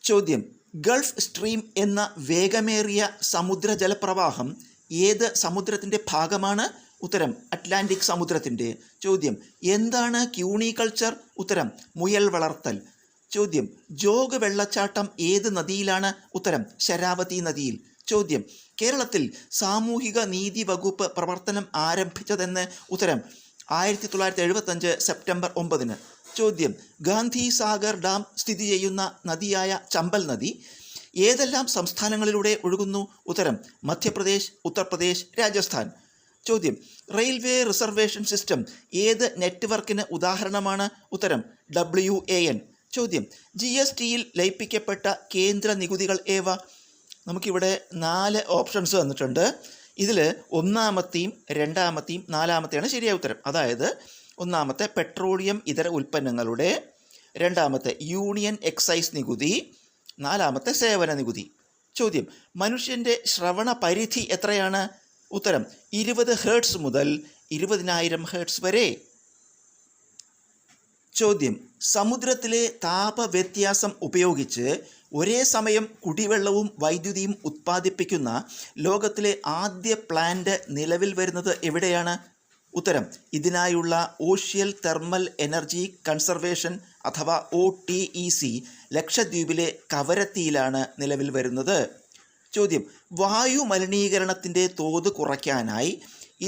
ചോദ്യം, Gulf stream എന്ന വേഗമേറിയ സമുദ്ര ജലപ്രവാഹം ഏത് സമുദ്രത്തിൻ്റെ ഭാഗമാണ്? ഉത്തരം, അറ്റ്ലാന്റിക് സമുദ്രത്തിൻ്റെ. ചോദ്യം, എന്താണ് ക്യൂണികൾച്ചർ? ഉത്തരം, മുയൽ വളർത്തൽ. ചോദ്യം, ജോഗ് വെള്ളച്ചാട്ടം ഏത് നദിയിലാണ്? ഉത്തരം, ശരാവതി നദിയിൽ. ചോദ്യം, കേരളത്തിൽ സാമൂഹിക നീതി വകുപ്പ് പ്രവർത്തനം ആരംഭിച്ചതെന്ന്? ഉത്തരം, 1975 സെപ്റ്റംബർ 9. ചോദ്യം, ഗാന്ധി സാഗർ ഡാം സ്ഥിതി ചെയ്യുന്ന നദിയായ ചമ്പൽ നദി ഏതെല്ലാം സംസ്ഥാനങ്ങളിലൂടെ ഒഴുകുന്നു? ഉത്തരം, മധ്യപ്രദേശ്, ഉത്തർപ്രദേശ്, രാജസ്ഥാൻ. ചോദ്യം, റെയിൽവേ റിസർവേഷൻ സിസ്റ്റം ഏത് നെറ്റ്വർക്കിന് ഉദാഹരണമാണ്? ഉത്തരം, WAN. ചോദ്യം, GSTയിൽ ലയിപ്പിക്കപ്പെട്ട കേന്ദ്ര നികുതികൾ ഏവ? നമുക്കിവിടെ 4 ഓപ്ഷൻസ് തന്നിട്ടുണ്ട്. ഇതിൽ ഒന്നാമത്തെയും രണ്ടാമത്തെയും നാലാമത്തെയാണ് ശരിയായ ഉത്തരം. അതായത് ഒന്നാമത്തെ പെട്രോളിയം ഇതര ഉൽപ്പന്നങ്ങളുടെ, രണ്ടാമത്തെ യൂണിയൻ എക്സൈസ് നികുതി, നാലാമത്തെ സേവന നികുതി. ചോദ്യം, മനുഷ്യൻ്റെ ശ്രവണ പരിധി എത്രയാണ്? ഉത്തരം, 20 ഹെർട്സ് മുതൽ 20,000 ഹെർട്സ് വരെ. ചോദ്യം, സമുദ്രത്തിലെ താപവ്യത്യാസം ഉപയോഗിച്ച് ഒരേ സമയം കുടിവെള്ളവും വൈദ്യുതിയും ഉത്പാദിപ്പിക്കുന്ന ലോകത്തിലെ ആദ്യ പ്ലാന്റ് നിലവിൽ വരുന്നത് എവിടെയാണ്? ഉത്തരം, ഇതിനായുള്ള ഓഷ്യൽ തെർമൽ എനർജി കൺസർവേഷൻ അഥവാ OTEC ലക്ഷദ്വീപിലെ കവരത്തിയിലാണ് നിലവിൽ വരുന്നത്. ചോദ്യം, വായു മലിനീകരണത്തിൻ്റെ തോത് കുറയ്ക്കാനായി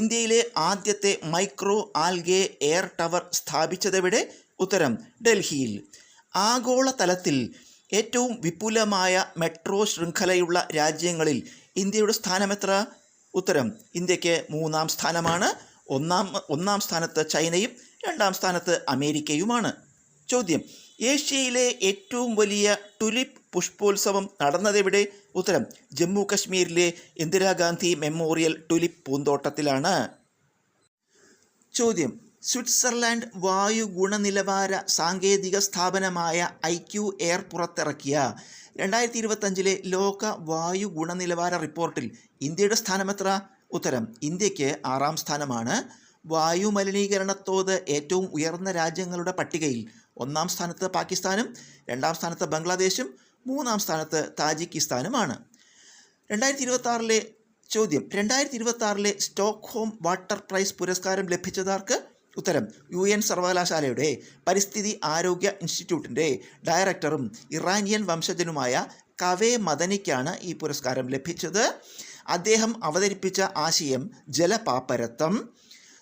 ഇന്ത്യയിലെ ആദ്യത്തെ മൈക്രോ ആൽഗെ എയർ ടവർ സ്ഥാപിച്ചതെവിടെ? ഉത്തരം, ഡൽഹിയിൽ. ആഗോളതലത്തിൽ ഏറ്റവും വിപുലമായ മെട്രോ ശൃംഖലയുള്ള രാജ്യങ്ങളിൽ ഇന്ത്യയുടെ സ്ഥാനമെത്ര? ഉത്തരം, ഇന്ത്യക്ക് 3ാം സ്ഥാനമാണ്. ഒന്നാം സ്ഥാനത്ത് ചൈനയും 2ാം സ്ഥാനത്ത് അമേരിക്കയുമാണ്. ചോദ്യം, ഏഷ്യയിലെ ഏറ്റവും വലിയ ടുലിപ്പ് പുഷ്പോത്സവം നടന്നതെവിടെ? ഉത്തരം, ജമ്മു കശ്മീരിലെ ഇന്ദിരാഗാന്ധി മെമ്മോറിയൽ ടുലിപ്പ് പൂന്തോട്ടത്തിലാണ്. ചോദ്യം, സ്വിറ്റ്സർലാൻഡ് വായു ഗുണനിലവാര സാങ്കേതിക സ്ഥാപനമായ IQ എയർ പുറത്തിറക്കിയ 2025 ലോക വായു ഗുണനിലവാര റിപ്പോർട്ടിൽ ഇന്ത്യയുടെ സ്ഥാനമെത്ര? ഉത്തരം, ഇന്ത്യക്ക് 6ാം സ്ഥാനമാണ്. വായു മലിനീകരണത്തോത് ഏറ്റവും ഉയർന്ന രാജ്യങ്ങളുടെ പട്ടികയിൽ 1ാം സ്ഥാനത്ത് പാകിസ്ഥാനും 2ാം സ്ഥാനത്ത് ബംഗ്ലാദേശും 3ാം സ്ഥാനത്ത് താജിക്കിസ്ഥാനുമാണ്. 2026 ചോദ്യം, 2026 സ്റ്റോക്ക്ഹോം വാട്ടർ പ്രൈസ് പുരസ്കാരം ലഭിച്ചതാർക്ക്? ഉത്തരം, UN സർവകലാശാലയുടെ പരിസ്ഥിതി ആരോഗ്യ ഇൻസ്റ്റിറ്റ്യൂട്ടിൻ്റെ ഡയറക്ടറും ഇറാനിയൻ വംശജനുമായ കവേ മദനിക്കാണ് ഈ പുരസ്കാരം ലഭിച്ചത്. അദ്ദേഹം അവതരിപ്പിച്ച ആശയം ജലപാപ്പരത്വം.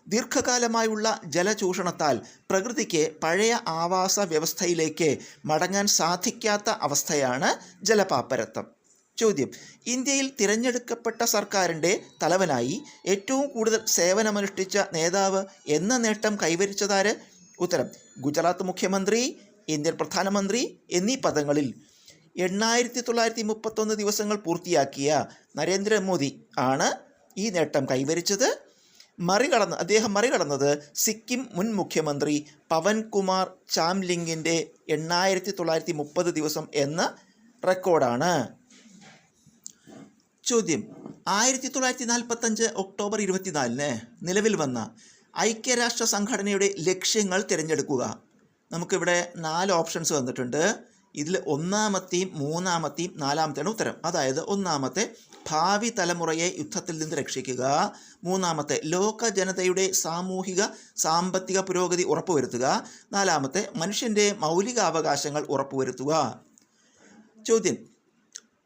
ദീർഘകാലമായുള്ള ജലചൂഷണത്താൽ പ്രകൃതിക്ക് പഴയ ആവാസ വ്യവസ്ഥയിലേക്ക് മടങ്ങാൻ സാധിക്കാത്ത അവസ്ഥയാണ് ജലപാപ്പരത്വം. ചോദ്യം, ഇന്ത്യയിൽ തിരഞ്ഞെടുക്കപ്പെട്ട സർക്കാരിൻ്റെ തലവനായി ഏറ്റവും കൂടുതൽ സേവനമനുഷ്ഠിച്ച നേതാവ് എന്ന നേട്ടം കൈവരിച്ചതാര്? ഉത്തരം, ഗുജറാത്ത് മുഖ്യമന്ത്രി, ഇന്ത്യൻ പ്രധാനമന്ത്രി എന്നീ പദങ്ങളിൽ 8931 ദിവസങ്ങൾ പൂർത്തിയാക്കിയ നരേന്ദ്രമോദി ആണ് ഈ നേട്ടം കൈവരിച്ചത്. അദ്ദേഹം മറികടന്നത് സിക്കിം മുൻ മുഖ്യമന്ത്രി പവൻകുമാർ ചാംലിംഗിൻ്റെ 8930 ദിവസം എന്ന റെക്കോർഡാണ്. ചോദ്യം, 1945 ഒക്ടോബർ 24 നിലവിൽ വന്ന ഐക്യരാഷ്ട്ര സംഘടനയുടെ ലക്ഷ്യങ്ങൾ തിരഞ്ഞെടുക്കുക. നമുക്കിവിടെ 4 ഓപ്ഷൻസ് വന്നിട്ടുണ്ട്. ഇതിൽ ഒന്നാമത്തെയും മൂന്നാമത്തെയും നാലാമത്തെയാണ് ഉത്തരം. അതായത് ഒന്നാമത്തെ, ഭാവി തലമുറയെ യുദ്ധത്തിൽ നിന്ന് രക്ഷിക്കുക. മൂന്നാമത്തെ, ലോക ജനതയുടെ സാമൂഹിക സാമ്പത്തിക പുരോഗതി ഉറപ്പുവരുത്തുക. നാലാമത്തെ, മനുഷ്യൻ്റെ മൗലികാവകാശങ്ങൾ ഉറപ്പുവരുത്തുക. ചോദ്യം,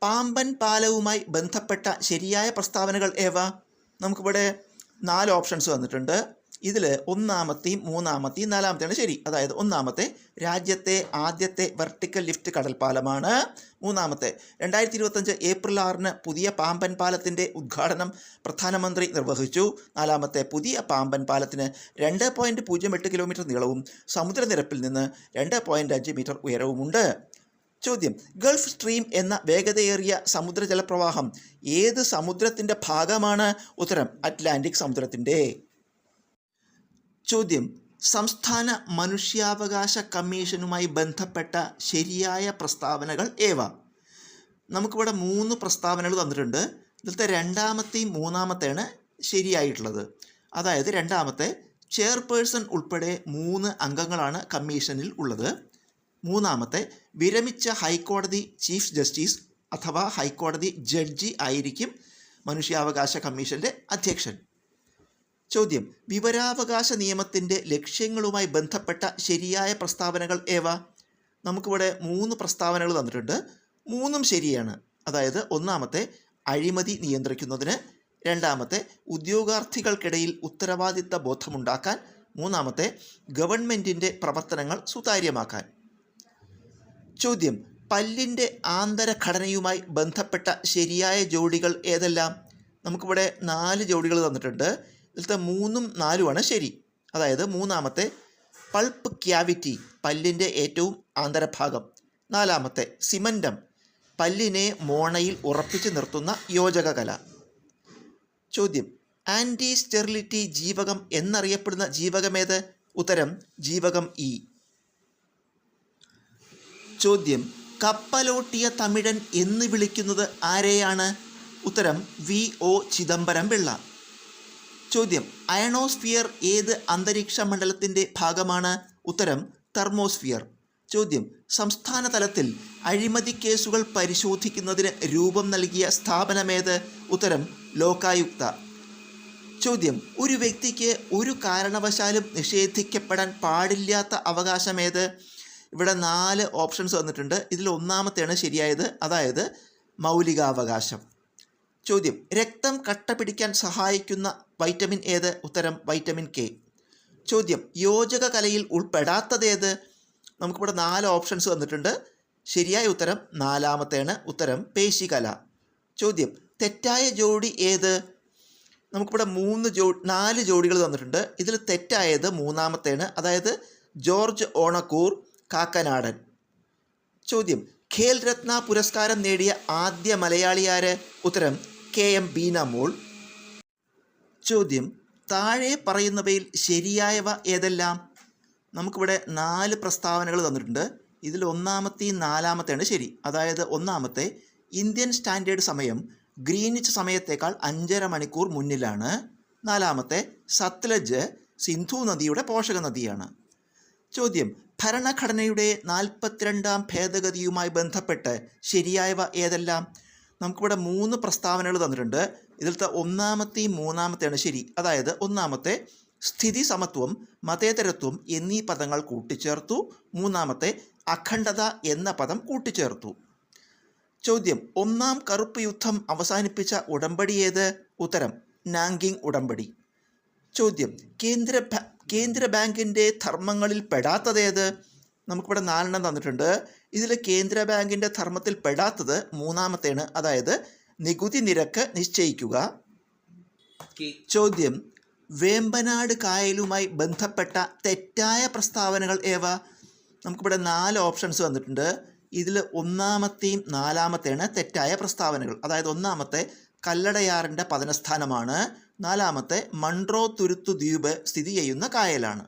പാമ്പൻ പാലവുമായി ബന്ധപ്പെട്ട ശരിയായ പ്രസ്താവനകൾ ഏവ? നമുക്കിവിടെ 4 ഓപ്ഷൻസ് വന്നിട്ടുണ്ട്. ഇതിൽ ഒന്നാമത്തെയും മൂന്നാമത്തെയും നാലാമത്തെയാണ് ശരി. അതായത് ഒന്നാമത്തെ, രാജ്യത്തെ ആദ്യത്തെ വെർട്ടിക്കൽ ലിഫ്റ്റ് കടൽപ്പാലമാണ്. മൂന്നാമത്തെ, 2025 ഏപ്രിൽ 6 പുതിയ പാമ്പൻ പാലത്തിൻ്റെ ഉദ്ഘാടനം പ്രധാനമന്ത്രി നിർവഹിച്ചു. നാലാമത്തെ, പുതിയ പാമ്പൻ പാലത്തിന് 2.08 കിലോമീറ്റർ നീളവും സമുദ്രനിരപ്പിൽ നിന്ന് 2.5 മീറ്റർ ഉയരവുമുണ്ട്. ചോദ്യം, ഗൾഫ് സ്ട്രീം എന്ന വേഗതയേറിയ സമുദ്രജലപ്രവാഹം ഏത് സമുദ്രത്തിൻ്റെ ഭാഗമാണ്? ഉത്തരം, അറ്റ്ലാന്റിക് സമുദ്രത്തിൻ്റെ. ചോദ്യം, സംസ്ഥാന മനുഷ്യാവകാശ കമ്മീഷനുമായി ബന്ധപ്പെട്ട ശരിയായ പ്രസ്താവനകൾ ഏവ? നമുക്കിവിടെ 3 പ്രസ്താവനകൾ തന്നിട്ടുണ്ട്. ഇതിലത്തെ രണ്ടാമത്തെയും മൂന്നാമത്തെയാണ് ശരിയായിട്ടുള്ളത്. അതായത് രണ്ടാമത്തെ, ചെയർപേഴ്സൺ ഉൾപ്പെടെ 3 അംഗങ്ങളാണ് കമ്മീഷനിൽ ഉള്ളത്. മൂന്നാമത്തെ വിരമിച്ച ഹൈക്കോടതി ചീഫ് ജസ്റ്റിസ് അഥവാ ഹൈക്കോടതി ജഡ്ജി ആയിരിക്കും മനുഷ്യാവകാശ കമ്മീഷൻ്റെ അധ്യക്ഷൻ. ചോദ്യം: വിവരാവകാശ നിയമത്തിൻ്റെ ലക്ഷ്യങ്ങളുമായി ബന്ധപ്പെട്ട ശരിയായ പ്രസ്താവനകൾ ഏവ? നമുക്കിവിടെ 3 പ്രസ്താവനകൾ തന്നിട്ടുണ്ട്. 3ഉം ശരിയാണ്. അതായത് ഒന്നാമത്തെ അഴിമതി നിയന്ത്രിക്കുന്നതിന്, രണ്ടാമത്തെ ഉദ്യോഗാർത്ഥികൾക്കിടയിൽ ഉത്തരവാദിത്ത ബോധമുണ്ടാക്കാൻ, മൂന്നാമത്തെ ഗവൺമെൻറ്റിൻ്റെ പ്രവർത്തനങ്ങൾ സുതാര്യമാക്കാൻ. ചോദ്യം: പല്ലിൻ്റെ ആന്തരഘടനയുമായി ബന്ധപ്പെട്ട ശരിയായ ജോഡികൾ ഏതെല്ലാം? നമുക്കിവിടെ 4 ജോഡികൾ തന്നിട്ടുണ്ട്. ഇതിലത്തെ 3ഉം 4ഉമാണ് ശരി. അതായത് മൂന്നാമത്തെ പൾപ്പ് ക്യാവിറ്റി, പല്ലിൻ്റെ ഏറ്റവും ആന്തരഭാഗം. നാലാമത്തെ സിമൻറ്റം, പല്ലിനെ മോണയിൽ ഉറപ്പിച്ച് നിർത്തുന്ന യോജകകല. ചോദ്യം: ആൻറ്റി സ്റ്റെറിലിറ്റി ജീവകം എന്നറിയപ്പെടുന്ന ജീവകമേത്? ഉത്തരം ജീവകം ഇ. ചോദ്യം: കപ്പലോട്ടിയ തമിഴൻ എന്ന് വിളിക്കുന്നത് ആരെയാണ്? ഉത്തരം VO ചിദംബരം പിള്ള. ചോദ്യം: അയണോസ്ഫിയർ ഏത് അന്തരീക്ഷ മണ്ഡലത്തിൻ്റെ ഭാഗമാണ്? ഉത്തരം തെർമോസ്ഫിയർ. ചോദ്യം: സംസ്ഥാന തലത്തിൽ അഴിമതി കേസുകൾ പരിശോധിക്കുന്നതിന് രൂപം നൽകിയ സ്ഥാപനമേത്? ഉത്തരം ലോകായുക്ത. ചോദ്യം: ഒരു വ്യക്തിക്ക് ഒരു കാരണവശാലും നിഷേധിക്കപ്പെടാൻ പാടില്ലാത്ത അവകാശമേത്? ഇവിടെ 4 ഓപ്ഷൻസ് വന്നിട്ടുണ്ട്. ഇതിൽ ഒന്നാമത്തെയാണ് ശരിയായത്, അതായത് മൗലികാവകാശം. ചോദ്യം: രക്തം കട്ട പിടിക്കാൻ സഹായിക്കുന്ന വൈറ്റമിൻ ഏത്? ഉത്തരം വൈറ്റമിൻ കെ. ചോദ്യം: യോജക കലയിൽ ഉൾപ്പെടാത്തതേത്? നമുക്കിവിടെ 4 ഓപ്ഷൻസ് വന്നിട്ടുണ്ട്. ശരിയായ ഉത്തരം 4-മത്തെയാണ്, ഉത്തരം പേശികല. ചോദ്യം: തെറ്റായ ജോഡി ഏത്? നമുക്കിവിടെ 4 ജോഡികൾ തന്നിട്ടുണ്ട്. ഇതിൽ തെറ്റായത് 3-മത്തെയാണ്, അതായത് ജോർജ് ഓണക്കൂർ കാക്കനാടൻ. ചോദ്യം: ഖേൽ രത്ന പുരസ്കാരം നേടിയ ആദ്യ മലയാളിയാര്? ഉത്തരം KM ബീനാമോൾ. ചോദ്യം: താഴെ പറയുന്നവയിൽ ശരിയായവ ഏതെല്ലാം? നമുക്കിവിടെ 4 പ്രസ്താവനകൾ തന്നിട്ടുണ്ട്. ഇതിൽ 1-മത്തെയും 4-മത്തെയാണ് ശരി. അതായത് ഒന്നാമത്തെ ഇന്ത്യൻ സ്റ്റാൻഡേർഡ് സമയം ഗ്രീനിച്ച് സമയത്തേക്കാൾ 5.5 മണിക്കൂർ മുന്നിലാണ്. 4-മത്തെ സത്ലജ് സിന്ധു നദിയുടെ പോഷക നദിയാണ്. ചോദ്യം: ഭരണഘടനയുടെ 42ാം ഭേദഗതിയുമായി ബന്ധപ്പെട്ട് ശരിയായവ ഏതെല്ലാം? നമുക്കിവിടെ 3 പ്രസ്താവനകൾ തന്നിട്ടുണ്ട്. ഇതിലത്തെ 1-മത്തെയും 3-മത്തെയാണ് ശരി. അതായത് ഒന്നാമത്തെ സ്ഥിതി സമത്വം, മതേതരത്വം എന്നീ പദങ്ങൾ കൂട്ടിച്ചേർത്തു. 3-മത്തെ അഖണ്ഡത എന്ന പദം കൂട്ടിച്ചേർത്തു. ചോദ്യം: 1-ാം കറുപ്പ് യുദ്ധം അവസാനിപ്പിച്ച ഉടമ്പടി ഏത്? ഉത്തരം നാങ്കിങ് ഉടമ്പടി. ചോദ്യം: കേന്ദ്ര ബാങ്കിൻ്റെ ധർമ്മങ്ങളിൽ പെടാത്തതേത്? നമുക്കിവിടെ 4 തന്നിട്ടുണ്ട്. ഇതിൽ കേന്ദ്ര ബാങ്കിൻ്റെ ധർമ്മത്തിൽ പെടാത്തത് 3-മത്തെയാണ്, അതായത് നികുതി നിരക്ക് നിശ്ചയിക്കുക. ചോദ്യം: വേമ്പനാട് കായലുമായി ബന്ധപ്പെട്ട തെറ്റായ പ്രസ്താവനകൾ ഏവ? നമുക്കിവിടെ 4 ഓപ്ഷൻസ് വന്നിട്ടുണ്ട്. ഇതിൽ 1-മത്തെയും 4-മത്തെയാണ് തെറ്റായ പ്രസ്താവനകൾ. അതായത് 1-മത്തെ കല്ലടയാറിൻ്റെ പതനസ്ഥാനമാണ്. 4-മത്തെ മൺട്രോ തുരുത്തു ദ്വീപ് സ്ഥിതി ചെയ്യുന്ന കായലാണ്.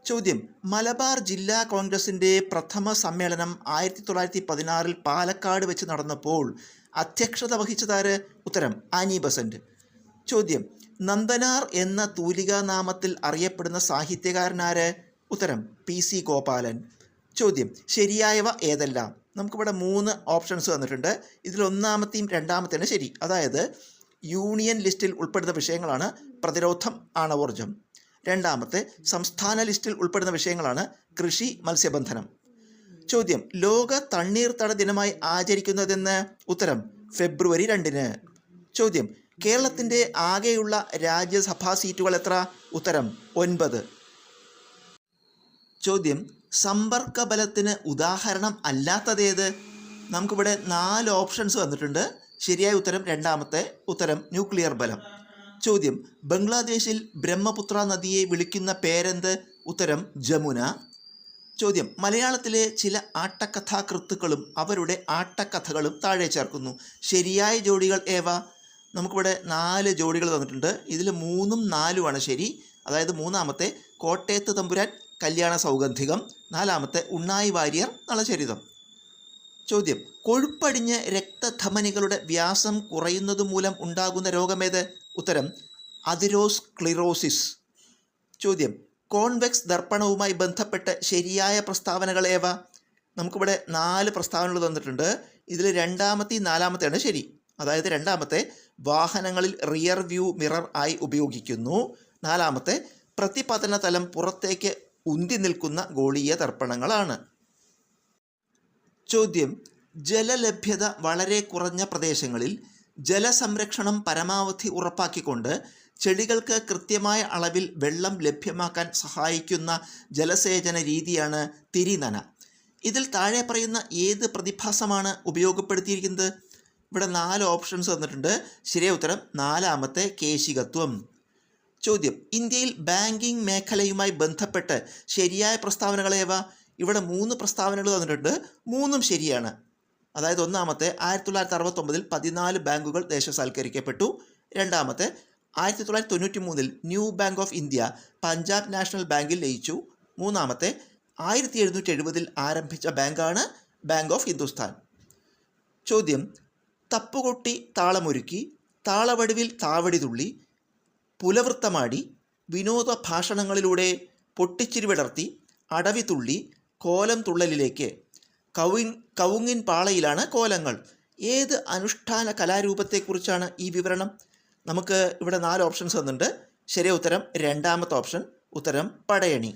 ചോദ്യം: മലബാർ ജില്ലാ കോൺഗ്രസിൻ്റെ പ്രഥമ സമ്മേളനം 1916 പാലക്കാട് വെച്ച് നടന്നപ്പോൾ അധ്യക്ഷത വഹിച്ചതാര്? ഉത്തരം ആനി ബസന്റ്. ചോദ്യം: നന്ദനാർ എന്ന തൂലികാനാമത്തിൽ അറിയപ്പെടുന്ന സാഹിത്യകാരനാര്? ഉത്തരം PC ഗോപാലൻ. ചോദ്യം: ശരിയായവ ഏതെല്ലാം? നമുക്കിവിടെ 3 ഓപ്ഷൻസ് തന്നിട്ടുണ്ട്. ഇതിൽ 1-മത്തെയും 2-മത്തെയാണ് ശരി. അതായത് യൂണിയൻ ലിസ്റ്റിൽ ഉൾപ്പെടുന്ന വിഷയങ്ങളാണ് പ്രതിരോധം, ആണവോർജം. 2-മത്തെ സംസ്ഥാന ലിസ്റ്റിൽ ഉൾപ്പെടുന്ന വിഷയങ്ങളാണ് കൃഷി, മത്സ്യബന്ധനം. ചോദ്യം: ലോക തണ്ണീർത്തട ദിനമായി ആചരിക്കുന്നതെന്ന്? ഉത്തരം ഫെബ്രുവരി 2-ന്. ചോദ്യം: കേരളത്തിൻ്റെ ആകെയുള്ള രാജ്യസഭാ സീറ്റുകൾ എത്ര? ഉത്തരം 9. ചോദ്യം: സമ്പർക്ക ബലത്തിന് ഉദാഹരണം അല്ലാത്തതേത്? നമുക്കിവിടെ 4 ഓപ്ഷൻസ് വന്നിട്ടുണ്ട്. ശരിയായ ഉത്തരം 2-മത്തെ, ഉത്തരം ന്യൂക്ലിയർ ബലം. ചോദ്യം: ബംഗ്ലാദേശിൽ ബ്രഹ്മപുത്ര നദിയെ വിളിക്കുന്ന പേരെന്ത്? ഉത്തരം ജമുന. ചോദ്യം: മലയാളത്തിലെ ചില ആട്ടക്കഥാകൃത്തുക്കളും അവരുടെ ആട്ടക്കഥകളും താഴെ ചേർക്കുന്നു. ശരിയായ ജോഡികൾ ഏവ? നമുക്കിവിടെ 4 ജോഡികൾ തന്നിട്ടുണ്ട്. ഇതിൽ 3ഉം 4ഉമാണ് ശരി. അതായത് 3-മത്തെ കോട്ടയത്ത് തമ്പുരാൻ കല്യാണ സൗഗന്ധികം, 4-മത്തെ ഉണ്ണായി വാര്യർ നളചരിതം. ചോദ്യം: കൊഴുപ്പടിഞ്ഞ് രക്തധമനികളുടെ വ്യാസം കുറയുന്നത് മൂലം ഉണ്ടാകുന്ന രോഗമേത്? ഉത്തരം അതിരോസ്ക്ലിറോസിസ്. ചോദ്യം: കോൺവെക്സ് ദർപ്പണവുമായി ബന്ധപ്പെട്ട് ശരിയായ പ്രസ്താവനകൾ ഏവ? നമുക്കിവിടെ 4 പ്രസ്താവനകൾ തന്നിട്ടുണ്ട്. ഇതിൽ രണ്ടാമത്തെയും നാലാമത്തെയാണ് ശരി. അതായത് രണ്ടാമത്തെ വാഹനങ്ങളിൽ റിയർ വ്യൂ മിറർ ആയി ഉപയോഗിക്കുന്നു. നാലാമത്തെ പ്രതിപതന തലം പുറത്തേക്ക് ഉന്തി നിൽക്കുന്ന ഗോളീയ ദർപ്പണങ്ങളാണ്. ചോദ്യം: ജലലഭ്യത വളരെ കുറഞ്ഞ പ്രദേശങ്ങളിൽ ജലസംരക്ഷണം പരമാവധി ഉറപ്പാക്കിക്കൊണ്ട് ചെടികൾക്ക് കൃത്യമായ അളവിൽ വെള്ളം ലഭ്യമാക്കാൻ സഹായിക്കുന്ന ജലസേചന രീതിയാണ് തിരിനന. ഇതിൽ താഴെ പറയുന്ന ഏത് പ്രതിഭാസമാണ് ഉപയോഗപ്പെടുത്തിയിരിക്കുന്നത്? ഇവിടെ 4 ഓപ്ഷൻസ് തന്നിട്ടുണ്ട്. ശരിയായ ഉത്തരം നാലാമത്തെ കേശികത്വം. ചോദ്യം: ഇന്ത്യയിൽ ബാങ്കിംഗ് മേഖലയുമായി ബന്ധപ്പെട്ട് ശരിയായ പ്രസ്താവനകളേവ? ഇവിടെ 3 പ്രസ്താവനകൾ തന്നിട്ടുണ്ട്. 3ഉം ശരിയാണ്. അതായത് ഒന്നാമത്തെ 1969 14 ബാങ്കുകൾ ദേശസാൽക്കരിക്കപ്പെട്ടു. രണ്ടാമത്തെ 1993 new bank of India Punjab national ബാങ്കിൽ ലയിച്ചു. മൂന്നാമത്തെ 1770 ആരംഭിച്ച ബാങ്കാണ് ബാങ്ക് ഓഫ് ഹിന്ദുസ്ഥാൻ. ചോദ്യം: തപ്പുകൊട്ടി താളമൊരുക്കി, താളവടിവിൽ താവടി തുള്ളി, പുലവൃത്തമാടി, വിനോദ ഭാഷണങ്ങളിലൂടെ പൊട്ടിച്ചിരി വിടർത്തി, അടവി തുള്ളി, കോലം തുള്ളലിലേക്ക്. കവുങ്ങിൻ പാളയിലാണ് കോലങ്ങൾ. ഏത് അനുഷ്ഠാന കലാരൂപത്തെക്കുറിച്ചാണ് ഈ വിവരണം? നമുക്ക് ഇവിടെ 4 ഓപ്ഷൻസ് തന്നിട്ടുണ്ട്. ശരിയ ഉത്തരം രണ്ടാമത്തെ ഓപ്ഷൻ, ഉത്തരം പടയണി.